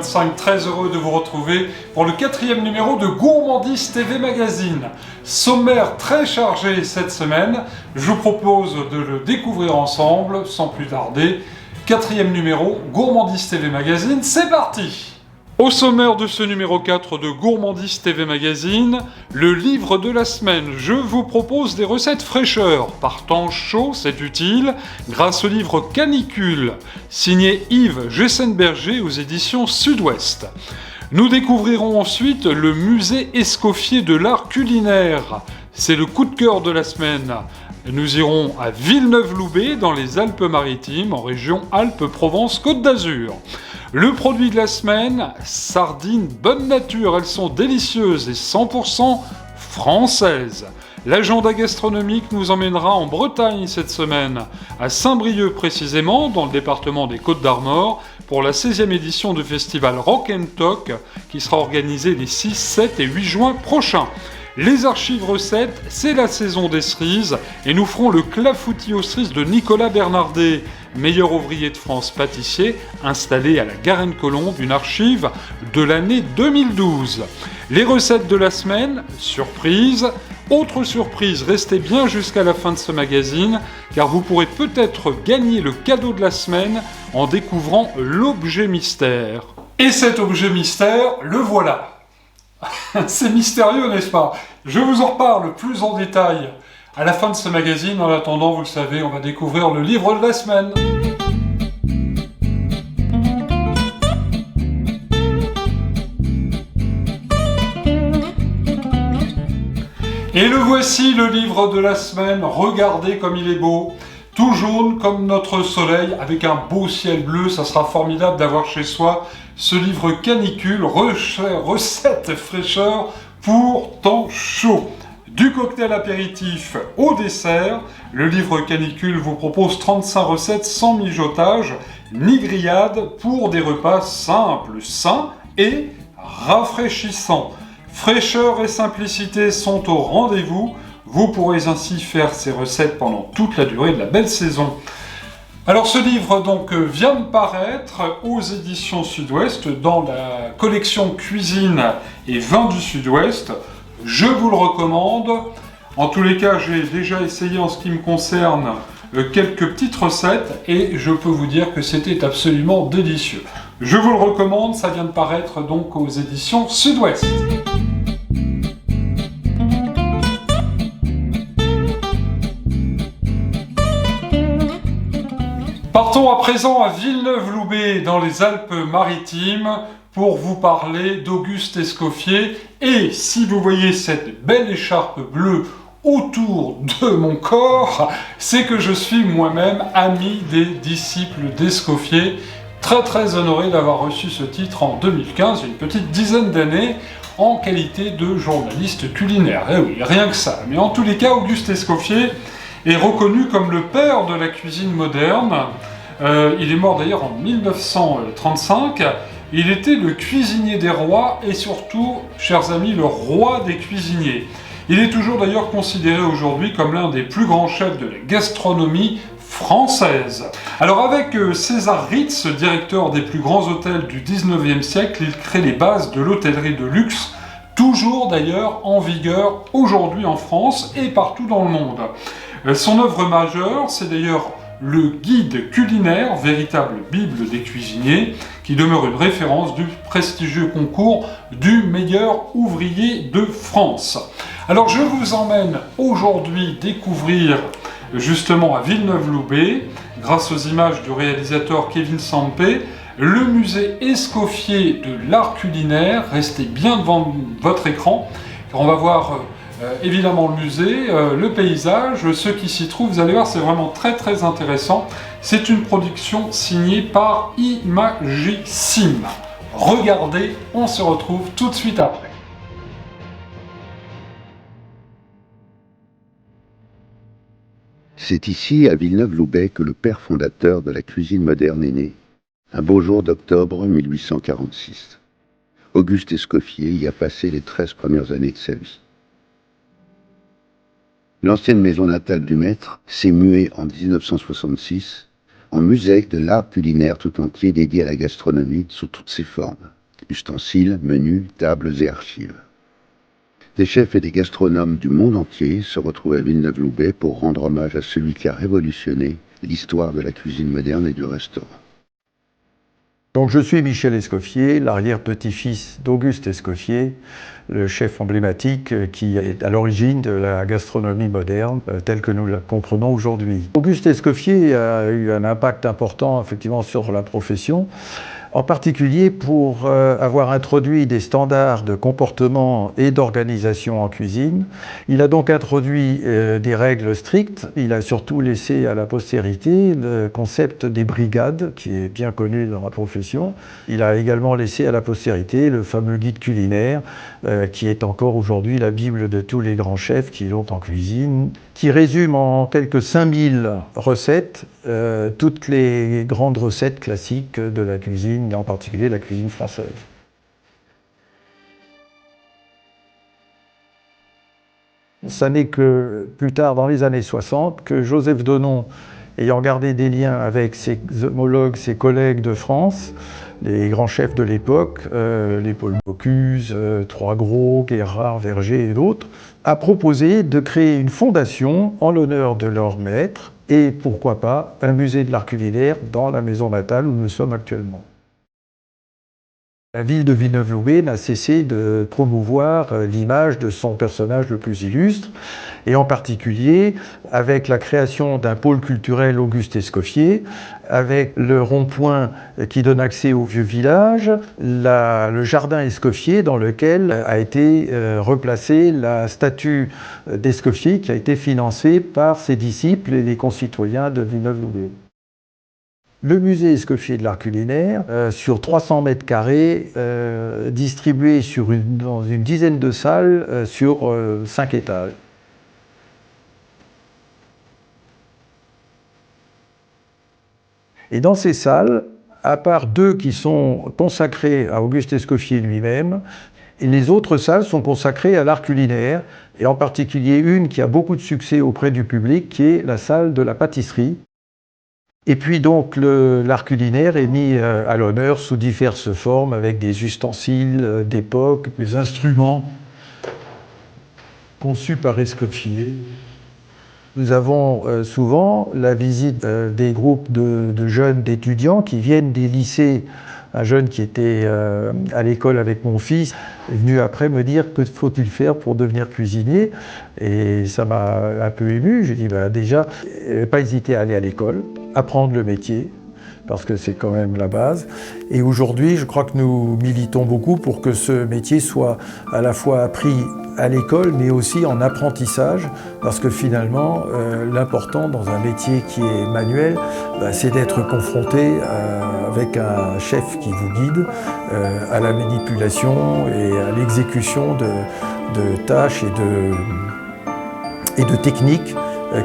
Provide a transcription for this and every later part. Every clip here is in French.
2025, très heureux de vous retrouver pour le 4e numéro de Gourmandise TV Magazine. Sommaire très chargé cette semaine, je vous propose de le découvrir ensemble, sans plus tarder. 4e numéro, Gourmandise TV Magazine, c'est parti! Au sommaire de ce numéro 4 de Gourmandise TV Magazine, le livre de la semaine. Je vous propose des recettes fraîcheur. Par temps chaud, c'est utile, grâce au livre Canicule, signé Yves Jessenberger aux éditions Sud-Ouest. Nous découvrirons ensuite le musée Escoffier de l'art culinaire. C'est le coup de cœur de la semaine. Nous irons à Villeneuve-Loubet, dans les Alpes-Maritimes, en région Alpes-Provence-Côte d'Azur. Le produit de la semaine, sardines bonne nature, elles sont délicieuses et 100% françaises. L'agenda gastronomique nous emmènera en Bretagne cette semaine, à Saint-Brieuc précisément, dans le département des Côtes-d'Armor, pour la 16e édition du festival Rock & Talk, qui sera organisé les 6, 7 et 8 juin prochains. Les archives recettes, c'est la saison des cerises, et nous ferons le clafoutis aux cerises de Nicolas Bernardet, meilleur ouvrier de France pâtissier, installé à la Garenne-Colombe, une archive de l'année 2012. Les recettes de la semaine, surprise. Autre surprise, restez bien jusqu'à la fin de ce magazine, car vous pourrez peut-être gagner le cadeau de la semaine en découvrant l'objet mystère. Et cet objet mystère, le voilà. C'est mystérieux, n'est-ce pas? Je vous en reparle plus en détail à la fin de ce magazine. En attendant, vous le savez, on va découvrir le livre de la semaine. Et le voici, le livre de la semaine. Regardez comme il est beau. Tout jaune comme notre soleil, avec un beau ciel bleu. Ça sera formidable d'avoir chez soi ce livre Canicule, recettes fraîcheur pour temps chaud. Du cocktail apéritif au dessert, le livre Canicule vous propose 35 recettes sans mijotage ni grillade pour des repas simples, sains et rafraîchissants. Fraîcheur et simplicité sont au rendez-vous. Vous pourrez ainsi faire ces recettes pendant toute la durée de la belle saison. Alors ce livre donc vient de paraître aux éditions Sud-Ouest dans la collection Cuisine et Vins du Sud-Ouest. Je vous le recommande. En tous les cas, j'ai déjà essayé en ce qui me concerne quelques petites recettes et je peux vous dire que c'était absolument délicieux. Je vous le recommande, ça vient de paraître donc aux éditions Sud-Ouest. Partons à présent à Villeneuve-Loubet, dans les Alpes-Maritimes, pour vous parler d'Auguste Escoffier. Et si vous voyez cette belle écharpe bleue autour de mon corps, c'est que je suis moi-même ami des disciples d'Escoffier. Très très honoré d'avoir reçu ce titre en 2015, une petite dizaine d'années, en qualité de journaliste culinaire. Eh oui, rien que ça. Mais en tous les cas, Auguste Escoffier est reconnu comme le père de la cuisine moderne. Il est mort d'ailleurs en 1935. Il était le cuisinier des rois et surtout, chers amis, le roi des cuisiniers. Il est toujours d'ailleurs considéré aujourd'hui comme l'un des plus grands chefs de la gastronomie française. Alors avec César Ritz, directeur des plus grands hôtels du 19e siècle, il crée les bases de l'hôtellerie de luxe, toujours d'ailleurs en vigueur aujourd'hui en France et partout dans le monde. Son œuvre majeure, c'est d'ailleurs le guide culinaire, véritable bible des cuisiniers, qui demeure une référence du prestigieux concours du meilleur ouvrier de France. Alors je vous emmène aujourd'hui découvrir justement à Villeneuve-Loubet, grâce aux images du réalisateur Kevin Sampé, le musée Escoffier de l'art culinaire. Restez bien devant votre écran, car on va voir évidemment le musée, le paysage, ceux qui s'y trouvent. Vous allez voir, c'est vraiment très très intéressant. C'est une production signée par Imagissime. Regardez, on se retrouve tout de suite après. C'est ici, à Villeneuve-Loubet, que le père fondateur de la cuisine moderne est né, un beau jour d'octobre 1846. Auguste Escoffier y a passé les 13 premières années de sa vie. L'ancienne maison natale du maître s'est muée en 1966 en musée de l'art culinaire tout entier dédié à la gastronomie sous toutes ses formes, ustensiles, menus, tables et archives. Des chefs et des gastronomes du monde entier se retrouvent à Villeneuve-Loubet pour rendre hommage à celui qui a révolutionné l'histoire de la cuisine moderne et du restaurant. Donc je suis Michel Escoffier, l'arrière-petit-fils d'Auguste Escoffier, le chef emblématique qui est à l'origine de la gastronomie moderne telle que nous la comprenons aujourd'hui. Auguste Escoffier a eu un impact important effectivement sur la profession, en particulier pour avoir introduit des standards de comportement et d'organisation en cuisine. Il a donc introduit des règles strictes. Il a surtout laissé à la postérité le concept des brigades, qui est bien connu dans la profession. Il a également laissé à la postérité le fameux guide culinaire, qui est encore aujourd'hui la bible de tous les grands chefs qui l'ont en cuisine, qui résume en quelques 5000 recettes toutes les grandes recettes classiques de la cuisine, et en particulier la cuisine française. Ça n'est que plus tard, dans les années 60, que Joseph Donon, ayant gardé des liens avec ses homologues, ses collègues de France, les grands chefs de l'époque, les Paul Bocuse, Troisgros, Guérard, Verger et d'autres, a proposé de créer une fondation en l'honneur de leur maître et, pourquoi pas, un musée de l'art culinaire dans la maison natale où nous sommes actuellement. La ville de Villeneuve-Loubet n'a cessé de promouvoir l'image de son personnage le plus illustre, et en particulier avec la création d'un pôle culturel Auguste Escoffier, avec le rond-point qui donne accès au vieux village, le jardin Escoffier dans lequel a été replacée la statue d'Escoffier qui a été financée par ses disciples et les concitoyens de Villeneuve-Loubet. Le musée Escoffier de l'art culinaire, sur 300 mètres carrés, distribué dans une dizaine de salles sur 5 étages. Et dans ces salles, à part 2 qui sont consacrées à Auguste Escoffier lui-même, et les autres salles sont consacrées à l'art culinaire, et en particulier une qui a beaucoup de succès auprès du public, qui est la salle de la pâtisserie. Et puis donc l'art culinaire est mis à l'honneur sous diverses formes, avec des ustensiles d'époque, des instruments conçus par Escoffier. Nous avons souvent la visite des groupes de jeunes, d'étudiants qui viennent des lycées. Un jeune qui était à l'école avec mon fils est venu après me dire que faut-il faire pour devenir cuisinier, et ça m'a un peu ému. J'ai dit déjà, pas hésiter à aller à l'école, apprendre le métier, parce que c'est quand même la base. Et aujourd'hui, je crois que nous militons beaucoup pour que ce métier soit à la fois appris à l'école, mais aussi en apprentissage, parce que finalement, l'important dans un métier qui est manuel, c'est d'être confronté avec un chef qui vous guide à la manipulation et à l'exécution de tâches et de techniques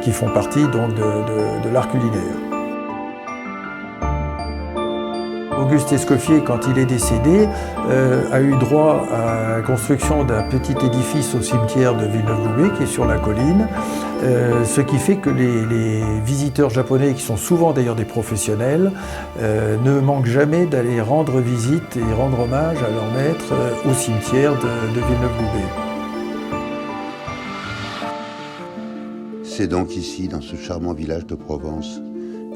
qui font partie donc, de l'art culinaire. Auguste Escoffier, quand il est décédé, a eu droit à la construction d'un petit édifice au cimetière de Villeneuve-Loubet, qui est sur la colline, ce qui fait que les visiteurs japonais, qui sont souvent d'ailleurs des professionnels, ne manquent jamais d'aller rendre visite et rendre hommage à leur maître au cimetière de Villeneuve-Loubet. C'est donc ici, dans ce charmant village de Provence,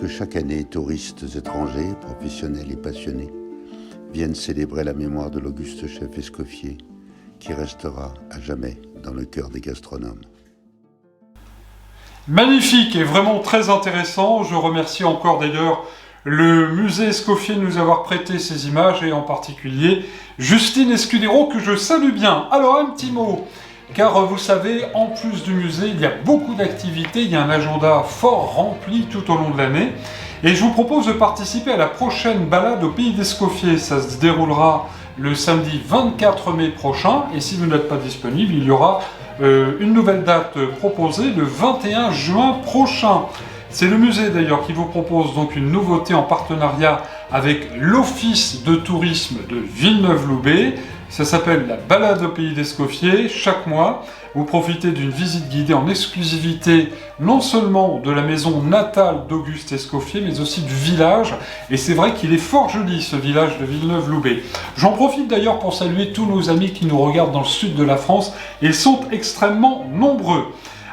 que chaque année, touristes étrangers, professionnels et passionnés, viennent célébrer la mémoire de l'auguste chef Escoffier, qui restera à jamais dans le cœur des gastronomes. Magnifique et vraiment très intéressant. Je remercie encore d'ailleurs le musée Escoffier de nous avoir prêté ces images, et en particulier Justine Escudero, que je salue bien. Alors un petit mot, car vous savez, en plus du musée, il y a beaucoup d'activités, il y a un agenda fort rempli tout au long de l'année. Et je vous propose de participer à la prochaine balade au pays d'Escoffier. Ça se déroulera le samedi 24 mai prochain, et si vous n'êtes pas disponible, il y aura une nouvelle date proposée le 21 juin prochain. C'est le musée d'ailleurs qui vous propose donc une nouveauté en partenariat avec l'Office de tourisme de Villeneuve-Loubet. Ça s'appelle la balade au pays d'Escoffier. Chaque mois, vous profitez d'une visite guidée en exclusivité, non seulement de la maison natale d'Auguste Escoffier, mais aussi du village. Et c'est vrai qu'il est fort joli, ce village de Villeneuve-Loubet. J'en profite d'ailleurs pour saluer tous nos amis qui nous regardent dans le sud de la France. Ils sont extrêmement nombreux.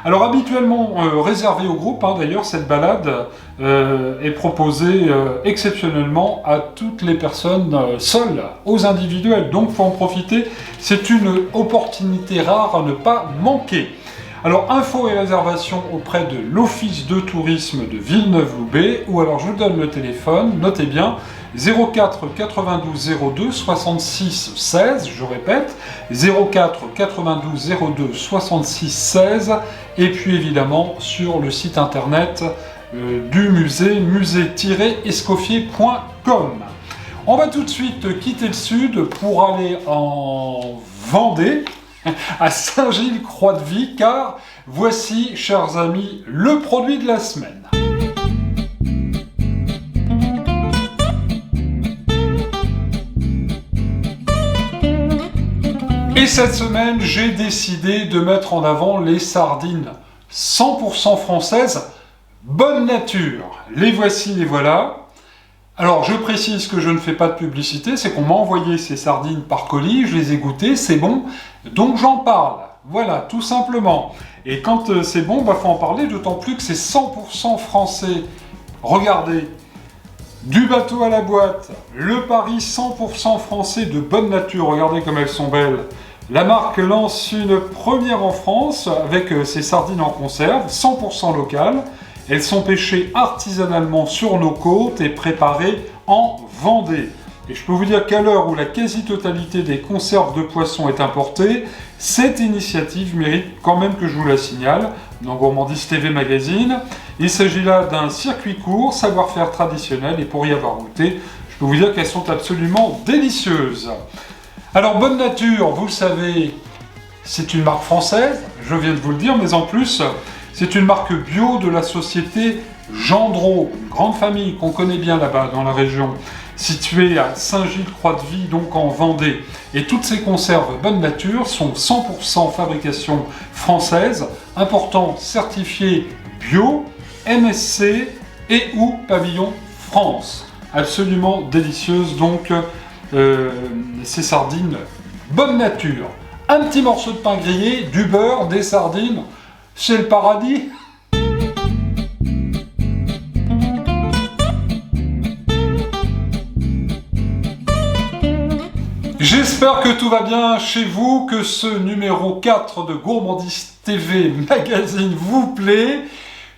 Alors habituellement réservé au groupe, d'ailleurs cette balade est proposée exceptionnellement à toutes les personnes seules, aux individuels, donc il faut en profiter, c'est une opportunité rare à ne pas manquer. Alors infos et réservations auprès de l'Office de tourisme de Villeneuve-Loubet, ou alors je vous donne le téléphone, notez bien, 04 92 02 66 16, je répète, 04 92 02 66 16, et puis évidemment sur le site internet du musée, musée-escoffier.com. On va tout de suite quitter le sud pour aller en Vendée, à Saint-Gilles-Croix-de-Vie, car voici, chers amis, le produit de la semaine. Et cette semaine, j'ai décidé de mettre en avant les sardines 100% françaises, bonne nature. Les voici, les voilà. Alors, je précise que je ne fais pas de publicité, c'est qu'on m'a envoyé ces sardines par colis, je les ai goûtées, c'est bon, donc j'en parle. Voilà, tout simplement. Et quand c'est bon, faut en parler, d'autant plus que c'est 100% français. Regardez, du bateau à la boîte, le Paris 100% français de bonne nature, regardez comme elles sont belles. La marque lance une première en France avec ses sardines en conserve, 100% locales. Elles sont pêchées artisanalement sur nos côtes et préparées en Vendée. Et je peux vous dire qu'à l'heure où la quasi-totalité des conserves de poissons est importée, cette initiative mérite quand même que je vous la signale dans Gourmandise TV Magazine. Il s'agit là d'un circuit court, savoir-faire traditionnel, et pour y avoir goûté, je peux vous dire qu'elles sont absolument délicieuses. Alors, Bonne Nature, vous le savez, c'est une marque française, je viens de vous le dire, mais en plus, c'est une marque bio de la société Gendreau, une grande famille qu'on connaît bien là-bas dans la région, située à Saint-Gilles-Croix-de-Vie, donc en Vendée. Et toutes ces conserves Bonne Nature sont 100% fabrication française, important certifié bio, MSC et ou pavillon France. Absolument délicieuses donc ces sardines Bonne Nature. Un petit morceau de pain grillé, du beurre, des sardines, c'est le paradis. J'espère que tout va bien chez vous, que ce numéro 4 de Gourmandise TV Magazine vous plaît.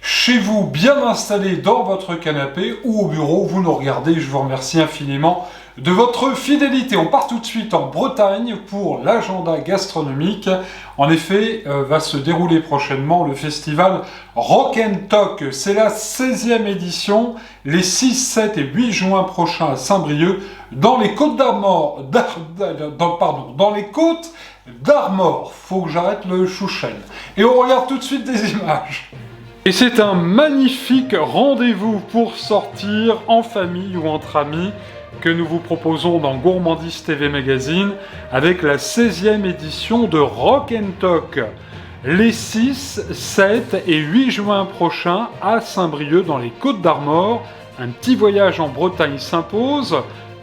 Chez vous, bien installé dans votre canapé ou au bureau, vous nous regardez, je vous remercie infiniment de votre fidélité. On part tout de suite en Bretagne pour l'agenda gastronomique. En effet, va se dérouler prochainement le festival Rock and Talk. C'est la 16e édition, les 6, 7 et 8 juin prochains à Saint-Brieuc, dans les Côtes d'Armor. Dans les Côtes d'Armor. Faut que j'arrête le chouchen. Et on regarde tout de suite des images. Et c'est un magnifique rendez-vous pour sortir en famille ou entre amis que nous vous proposons dans Gourmandise TV Magazine avec la 16e édition de Rock and Talk. Les 6, 7 et 8 juin prochains à Saint-Brieuc dans les Côtes d'Armor. Un petit voyage en Bretagne s'impose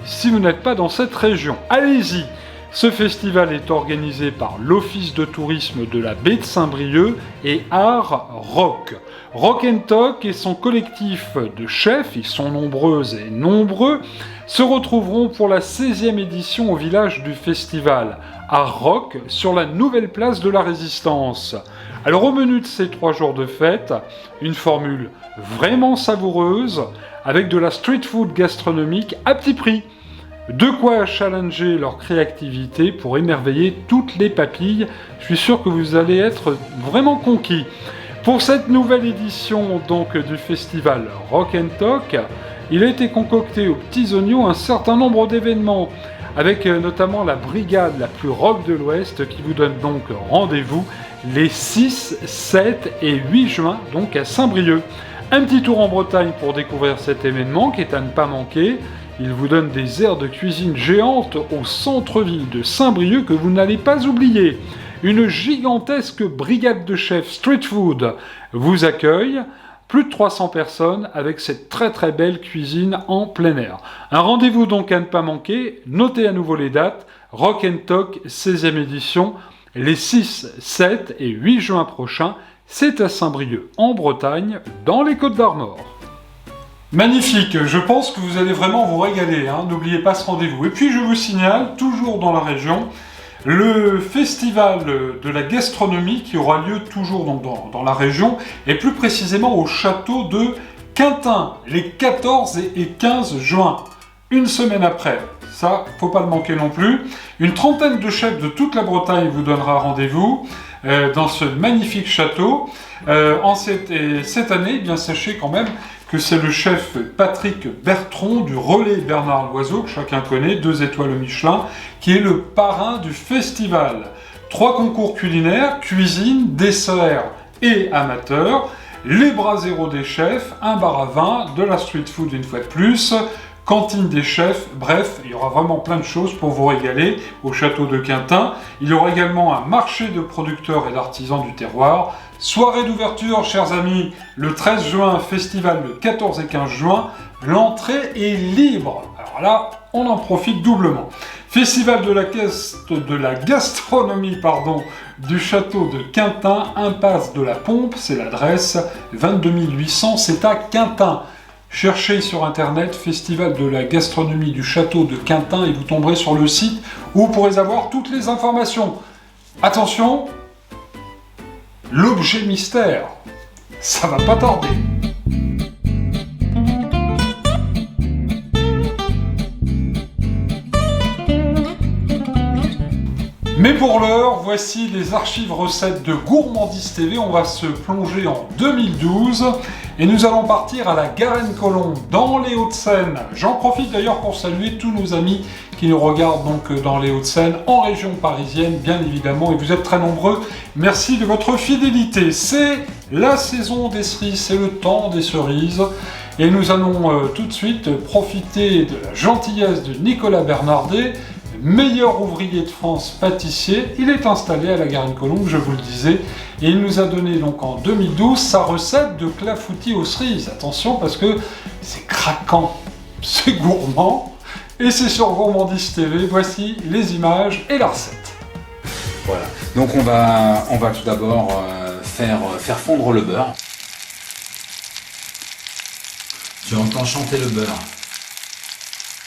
si vous n'êtes pas dans cette région. Allez-y! Ce festival est organisé par l'Office de tourisme de la baie de Saint-Brieuc et Art Rock. Rock and Talk et son collectif de chefs, ils sont nombreuses et nombreux, se retrouveront pour la 16e édition au village du festival Art Rock sur la nouvelle place de la Résistance. Alors au menu de ces 3 jours de fête, une formule vraiment savoureuse avec de la street food gastronomique à petit prix. De quoi challenger leur créativité pour émerveiller toutes les papilles. Je suis sûr que vous allez être vraiment conquis. Pour cette nouvelle édition donc du festival Rock and Talk, il a été concocté aux petits oignons un certain nombre d'événements, avec notamment la brigade la plus rock de l'Ouest qui vous donne donc rendez-vous les 6, 7 et 8 juin donc à Saint-Brieuc. Un petit tour en Bretagne pour découvrir cet événement qui est à ne pas manquer. Il vous donne des aires de cuisine géantes au centre-ville de Saint-Brieuc que vous n'allez pas oublier. Une gigantesque brigade de chefs street food vous accueille. Plus de 300 personnes avec cette très très belle cuisine en plein air. Un rendez-vous donc à ne pas manquer. Notez à nouveau les dates. Rock & Talk 16e édition, les 6, 7 et 8 juin prochains. C'est à Saint-Brieuc, en Bretagne, dans les Côtes-d'Armor. Magnifique, je pense que vous allez vraiment vous régaler, hein. N'oubliez pas ce rendez-vous. Et puis je vous signale, toujours dans la région, le festival de la gastronomie qui aura lieu toujours donc dans la région, et plus précisément au château de Quintin, les 14 et 15 juin, une semaine après. Ça, faut pas le manquer non plus. Une trentaine de chefs de toute la Bretagne vous donnera rendez-vous dans ce magnifique château. Cette année, eh bien sachez quand même que c'est le chef Patrick Bertrand du Relais Bernard Loiseau, que chacun connaît, 2 étoiles au Michelin, qui est le parrain du festival. 3 concours culinaires, cuisine, dessert et amateur, les bras zéro des chefs, un bar à vin, de la street food une fois de plus, cantine des chefs, bref, il y aura vraiment plein de choses pour vous régaler au château de Quintin. Il y aura également un marché de producteurs et d'artisans du terroir. Soirée d'ouverture, chers amis, le 13 juin, festival le 14 et 15 juin. L'entrée est libre. Alors là, on en profite doublement. Festival de la gastronomie, du château de Quintin, impasse de la Pompe, c'est l'adresse, 22 800, c'est à Quintin. Cherchez sur internet Festival de la gastronomie du château de Quintin et vous tomberez sur le site où vous pourrez avoir toutes les informations. Attention, l'objet mystère, ça va pas tarder. Mais pour l'heure, voici les archives recettes de Gourmandise TV. On va se plonger en 2012 et nous allons partir à la Garenne-Colombes, dans les Hauts-de-Seine. J'en profite d'ailleurs pour saluer tous nos amis qui nous regardent donc dans les Hauts-de-Seine, en région parisienne bien évidemment, et vous êtes très nombreux. Merci de votre fidélité. C'est la saison des cerises, c'est le temps des cerises. Et nous allons tout de suite profiter de la gentillesse de Nicolas Bernardet, meilleur ouvrier de France pâtissier. Il est installé à la Garenne-Colombes, je vous le disais, et il nous a donné donc en 2012 sa recette de clafoutis aux cerises. Attention parce que c'est craquant, c'est gourmand, et c'est sur Gourmandise TV. Voici les images et la recette. Voilà, donc on va tout d'abord faire fondre le beurre. Tu entends chanter le beurre.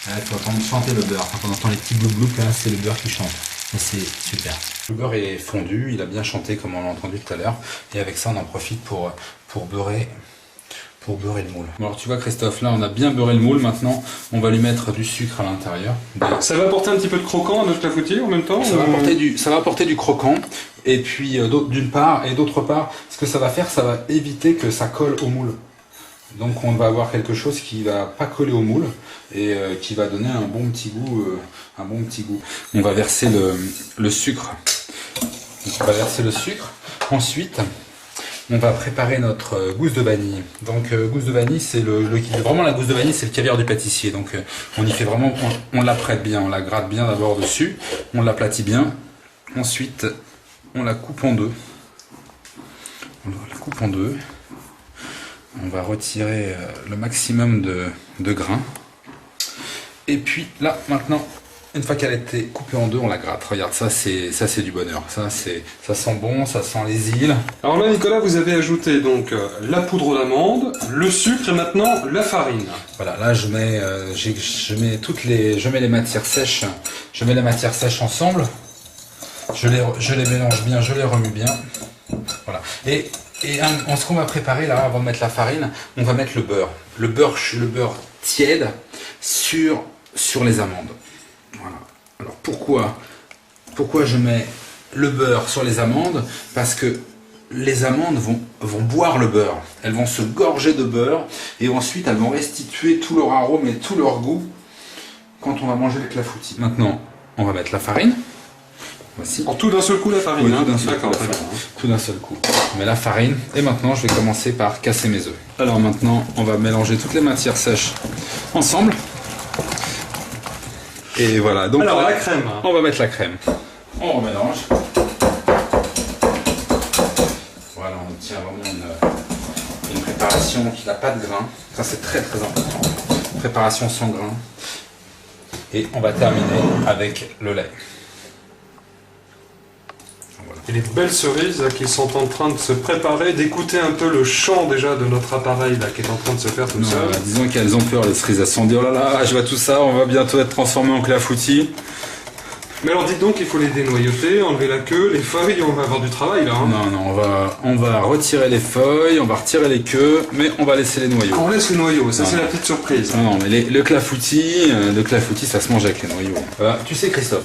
Il faut entendre chanter le beurre. Quand on entend les petits bloup-bloup, là, c'est le beurre qui chante. Et c'est super. Le beurre est fondu, il a bien chanté comme on l'a entendu tout à l'heure. Et avec ça, on en profite pour beurrer le moule. Bon, alors tu vois Christophe, là on a bien beurré le moule. Maintenant, on va lui mettre du sucre à l'intérieur. Ça va apporter un petit peu de croquant à notre clafoutis en même temps. Ça va apporter du croquant. Et puis d'une part, et d'autre part, ce que ça va faire, ça va éviter que ça colle au moule. Donc on va avoir quelque chose qui va pas coller au moule et qui va donner un bon petit goût. On va verser le sucre. Ensuite, on va préparer notre gousse de vanille. Donc gousse de vanille, c'est vraiment la gousse de vanille, c'est le caviar du pâtissier. Donc on y fait vraiment, on l'apprête bien, on la gratte bien d'abord dessus, on l'aplatit bien. Ensuite, on la coupe en deux. On va retirer le maximum de grains. Et puis là, maintenant, une fois qu'elle a été coupée en deux, on la gratte. Regarde, ça c'est du bonheur. Ça sent bon, ça sent les îles. Alors là, Nicolas, vous avez ajouté donc la poudre d'amande, le sucre et maintenant la farine. Voilà, là je mets les matières sèches. Je mets les matières sèches ensemble. Je les mélange bien, je les remue bien. Voilà. Et ce qu'on va préparer là, avant de mettre la farine, on va mettre le beurre. Le beurre tiède sur les amandes. Voilà. Alors pourquoi je mets le beurre sur les amandes? Parce que les amandes vont boire le beurre. Elles vont se gorger de beurre et ensuite elles vont restituer tout leur arôme et tout leur goût quand on va manger les clafoutis. Maintenant, on va mettre la farine. Voici. En tout d'un seul coup la farine. Oui, hein. D'accord, tout d'un seul coup. On met la farine et maintenant je vais commencer par casser mes œufs. Alors maintenant on va mélanger toutes les matières sèches ensemble. Et voilà, donc Alors, là, la crème. on va mettre la crème. On remélange. Voilà, on obtient vraiment une préparation qui n'a pas de grain. Ça, c'est très très important. Préparation sans grain. Et on va terminer avec le lait. Voilà. Et les belles cerises là, qui sont en train de se préparer, d'écouter un peu le chant déjà de notre appareil là, qui est en train de se faire tout seul. Voilà, disons qu'elles ont peur, les cerises. Elles se sont dit, oh là là, je vois tout ça, on va bientôt être transformé en clafoutis. Mais alors dites donc, il faut les dénoyauter, enlever la queue, les feuilles, on va avoir du travail là. Hein. Non, on va retirer les feuilles, on va retirer les queues, mais on va laisser les noyaux. On laisse les noyaux, ça c'est la petite surprise. Non, mais le clafoutis, ça se mange avec les noyaux. Tu sais Christophe,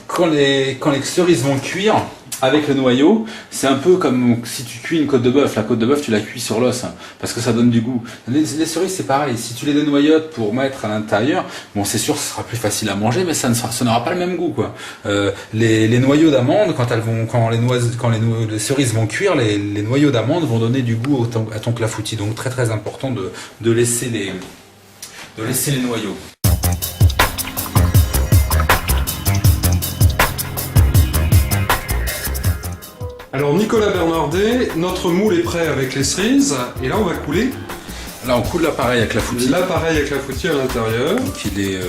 quand les cerises vont cuire avec le noyau, c'est un peu comme si tu cuis une côte de bœuf. La côte de bœuf, tu la cuis sur l'os, hein, parce que ça donne du goût. Les cerises, c'est pareil. Si tu les dénoyotes pour mettre à l'intérieur, bon, c'est sûr, ce sera plus facile à manger, mais ça n'aura pas le même goût, quoi. Les noyaux d'amande, quand les cerises vont cuire, les noyaux d'amande vont donner du goût à ton clafoutis. Donc très très important de laisser les noyaux. Alors Nicolas Bernardet, notre moule est prêt avec les cerises, et là on va couler Là on coule l'appareil avec la foutie. l'appareil avec la foutie à l'intérieur. Donc il est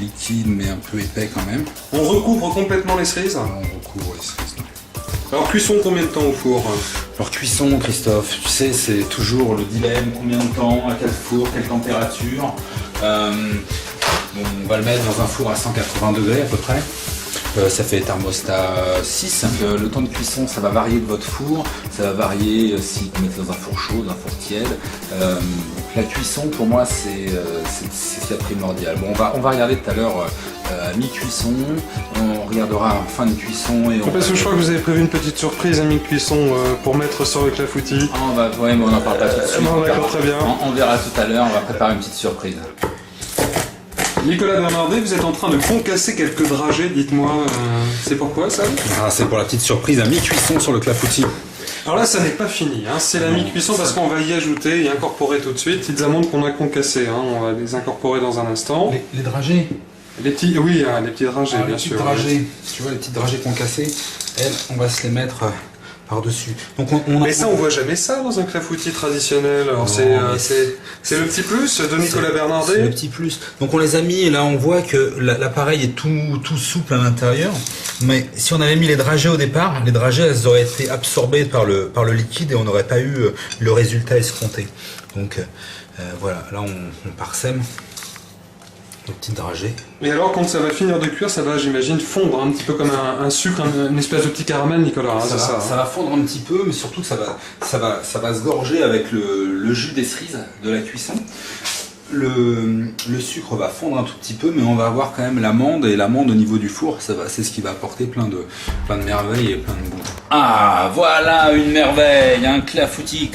liquide mais un peu épais quand même. On recouvre complètement les cerises. On recouvre les cerises. Alors cuisson combien de temps au four? Alors cuisson Christophe, tu sais c'est toujours le dilemme, combien de temps, à quel four, quelle température. On va le mettre dans un four à 180 degrés à peu près. Ça fait thermostat 6. Le temps de cuisson, ça va varier de votre four. Ça va varier si vous mettez dans un four chaud, dans un four tiède. La cuisson, pour moi, c'est ce qu'il y a de primordial. Bon, on va regarder tout à l'heure à mi-cuisson. On regardera en fin de cuisson. Parce que je crois que vous avez prévu une petite surprise à mi-cuisson pour mettre ça avec la foutie. Ouais, mais on n'en parle pas tout de suite. Non, d'accord, très bien. On verra tout à l'heure. On va préparer une petite surprise. Nicolas Bernardet, vous êtes en train de concasser quelques dragées, dites-moi, c'est pourquoi ça? C'est pour la petite surprise à mi-cuisson sur le clafoutis. Alors là, ça n'est pas fini, hein. C'est la mi-cuisson parce qu'on va y ajouter et incorporer tout de suite les petites amandes qu'on a concassées, hein. On va les incorporer dans un instant. Les dragées. Les petits, oui, hein, les petits dragées, bien sûr. Tu vois les petites dragées concassées, elles, on va se les mettre par-dessus. Donc mais ça, on voit jamais ça dans un clafoutis traditionnel. Alors c'est le petit plus de Nicolas Bernardet. C'est le petit plus. Donc on les a mis et là on voit que l'appareil est tout souple à l'intérieur. Mais si on avait mis les dragées au départ, les dragées elles auraient été absorbées par le liquide et on n'aurait pas eu le résultat escompté. Donc voilà, là on parsème les petites dragées. Et alors quand ça va finir de cuire, ça va, j'imagine, fondre un petit peu comme un sucre, une espèce de petit caramel, Nicolas. Hein, ça va fondre un petit peu, mais surtout ça va se gorger avec le jus des cerises de la cuisson. Le sucre va fondre un tout petit peu, mais on va avoir quand même l'amande, et l'amande au niveau du four, c'est ce qui va apporter plein de merveilles et plein de goût. Ah, voilà une merveille, un clafoutis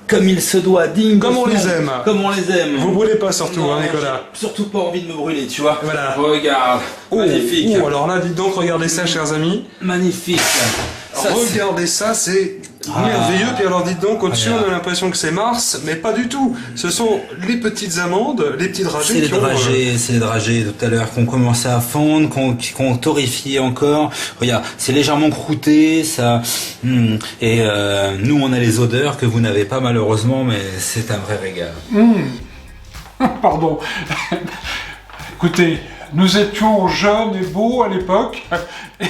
comme il se doit, digne. Comme on les aime. Comme on les aime. Vous brûlez pas surtout, non, hein, Nicolas. J'ai surtout pas envie de me brûler, tu vois. Voilà. Regarde. Magnifique. Alors là, dites donc, regardez ça, chers amis. Magnifique. Regardez ça, c'est merveilleux. Puis alors, dites donc, au-dessus, on a l'impression que c'est Mars, mais pas du tout. Ce sont les petites amandes, les petits dragées. C'est les dragées tout à l'heure qu'on commençait à fondre, qu'on torréfiait encore. Regarde, c'est légèrement croûté, ça. Et nous, on a les odeurs que vous n'avez pas malheureusement, mais c'est un vrai régal. Pardon. Écoutez, nous étions jeunes et beaux à l'époque,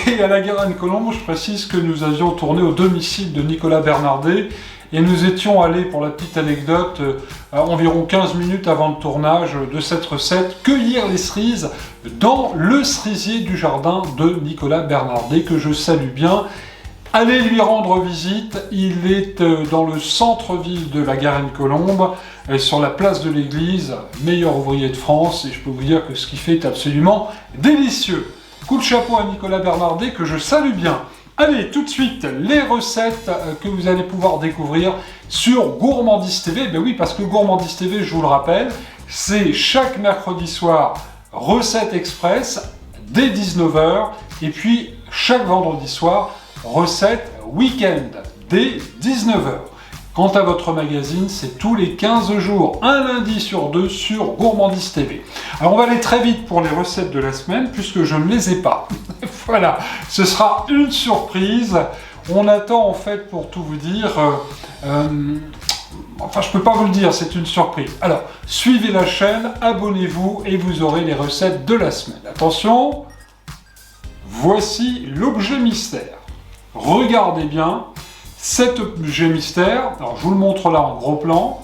et à la Garenne-Colombe, je précise que nous avions tourné au domicile de Nicolas Bernardet, et nous étions allés, pour la petite anecdote, environ 15 minutes avant le tournage de cette recette, cueillir les cerises dans le cerisier du jardin de Nicolas Bernardet, que je salue bien. Allez lui rendre visite, il est dans le centre-ville de la Garenne-Colombe, sur la place de l'église, meilleur ouvrier de France, et je peux vous dire que ce qu'il fait est absolument délicieux. Coup de chapeau à Nicolas Bernardet, que je salue bien. Allez, tout de suite, les recettes que vous allez pouvoir découvrir sur Gourmandise TV. Ben oui, parce que Gourmandise TV, je vous le rappelle, c'est chaque mercredi soir, recette express, dès 19h, et puis chaque vendredi soir, recette week-end, dès 19h. Quant à votre magazine, c'est tous les 15 jours, un lundi sur deux sur Gourmandise TV. Alors on va aller très vite pour les recettes de la semaine puisque je ne les ai pas. Voilà, ce sera une surprise. On attend en fait, pour tout vous dire, enfin je peux pas vous le dire, c'est une surprise. Alors, suivez la chaîne, abonnez-vous et vous aurez les recettes de la semaine. Attention, voici l'objet mystère. Regardez bien. Cet objet mystère, alors je vous le montre là en gros plan,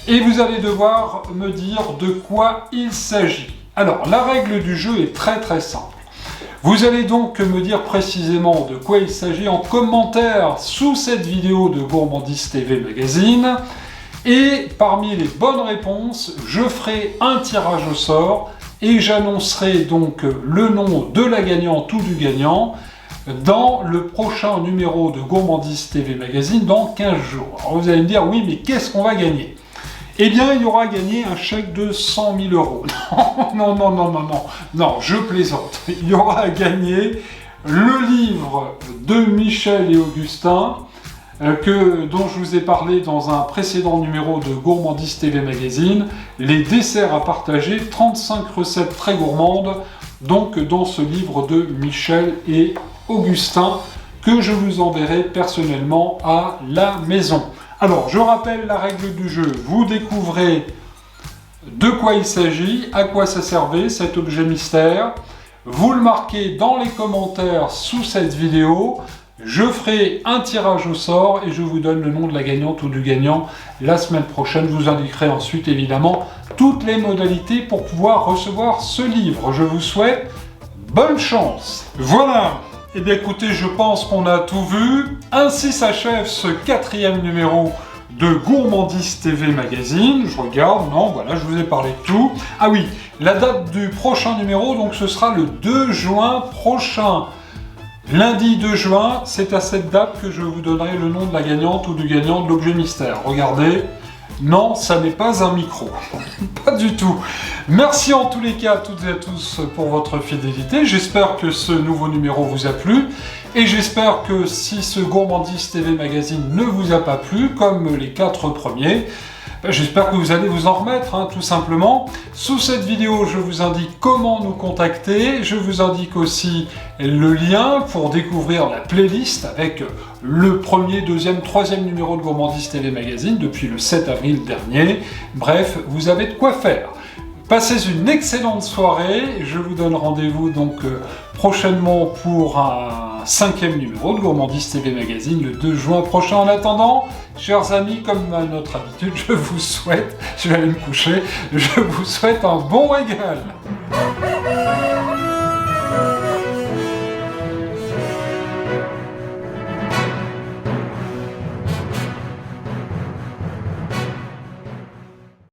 et vous allez devoir me dire de quoi il s'agit. Alors, la règle du jeu est très très simple. Vous allez donc me dire précisément de quoi il s'agit en commentaire sous cette vidéo de Gourmandise TV Magazine, et parmi les bonnes réponses, je ferai un tirage au sort, et j'annoncerai donc le nom de la gagnante ou du gagnant, dans le prochain numéro de Gourmandise TV Magazine dans 15 jours. Alors vous allez me dire, oui, mais qu'est-ce qu'on va gagner? Eh bien, il y aura gagné un chèque de 100 000 euros. Non, je plaisante. Il y aura à gagner le livre de Michel et Augustin, dont je vous ai parlé dans un précédent numéro de Gourmandise TV Magazine, les desserts à partager, 35 recettes très gourmandes, donc dans ce livre de Michel et Augustin, que je vous enverrai personnellement à la maison. Alors, je rappelle la règle du jeu. Vous découvrez de quoi il s'agit, à quoi ça servait, cet objet mystère. Vous le marquez dans les commentaires sous cette vidéo. Je ferai un tirage au sort et je vous donne le nom de la gagnante ou du gagnant la semaine prochaine. Je vous indiquerai ensuite, évidemment, toutes les modalités pour pouvoir recevoir ce livre. Je vous souhaite bonne chance. Voilà. Eh bien écoutez, je pense qu'on a tout vu. Ainsi s'achève ce 4e numéro de Gourmandise TV Magazine. Je regarde, non, voilà, je vous ai parlé de tout. Ah oui, la date du prochain numéro, donc ce sera le 2 juin prochain. Lundi 2 juin, c'est à cette date que je vous donnerai le nom de la gagnante ou du gagnant de l'objet mystère. Regardez. Non, ça n'est pas un micro. Pas du tout. Merci en tous les cas à toutes et à tous pour votre fidélité. J'espère que ce nouveau numéro vous a plu. Et j'espère que si ce Gourmandise TV Magazine ne vous a pas plu, comme les 4 premiers, j'espère que vous allez vous en remettre, tout simplement. Sous cette vidéo, je vous indique comment nous contacter. Je vous indique aussi le lien pour découvrir la playlist avec le 1er, 2e, 3e numéro de Gourmandise TV Magazine depuis le 7 avril dernier. Bref, vous avez de quoi faire. Passez une excellente soirée. Je vous donne rendez-vous donc prochainement pour un 5e numéro de Gourmandise TV Magazine le 2 juin prochain. En attendant, chers amis, comme à notre habitude, je vous souhaite, je vais aller me coucher, je vous souhaite un bon régal.